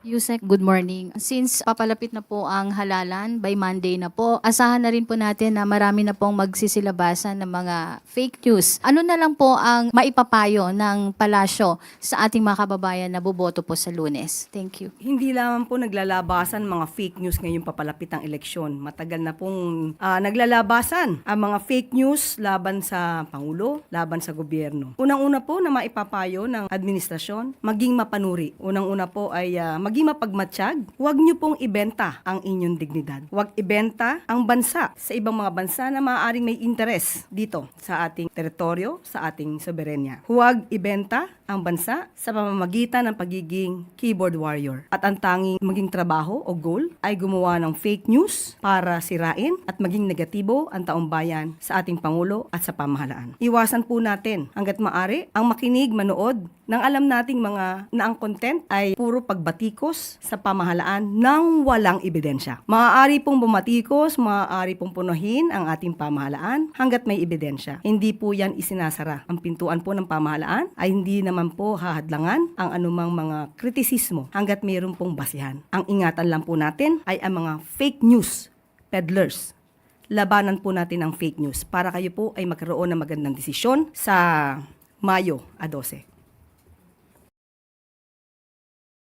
Yusek, good morning. Since papalapit na po ang halalan, by Monday na po, asahan na rin po natin na marami na pong magsisilabasan ng mga fake news. Ano na lang po ang maipapayo ng palasyo sa ating mga kababayan na boboto po sa Lunes? Thank you. Hindi lamang po naglalabasan mga fake news ngayong papalapit ang eleksyon. Matagal na pong naglalabasan ang mga fake news laban sa Pangulo, laban sa gobyerno. Unang-una po na maipapayo ng administrasyon, maging mapanuri. Unang-una po ay maging mapagmatsyag. Huwag niyo pong ibenta ang inyong dignidad. Huwag ibenta ang bansa sa ibang mga bansa na maaaring may interes dito sa ating teritoryo, sa ating soberenya. Huwag ibenta ang bansa sa pamamagitan ng pagiging keyboard warrior. At ang tanging maging trabaho o goal ay gumawa ng fake news para sirain at maging negatibo ang taong bayan sa ating Pangulo at sa pamahalaan. Iwasan po natin hanggat maaari ang makinig, manood nang alam nating na ang content ay puro pagbatikos sa pamahalaan nang walang ebidensya. Maaari pong bumatikos, maaari pong punuhin ang ating pamahalaan hanggat may ebidensya. Hindi po yan isinasara. Ang pintuan po ng pamahalaan ay hindi naman po hahadlangan ang anumang mga kritisismo hanggat mayroon pong basihan. Ang ingatan lang po natin ay ang mga fake news peddlers. Labanan po natin ang fake news para kayo po ay magkaroon ng magandang desisyon sa Mayo 12.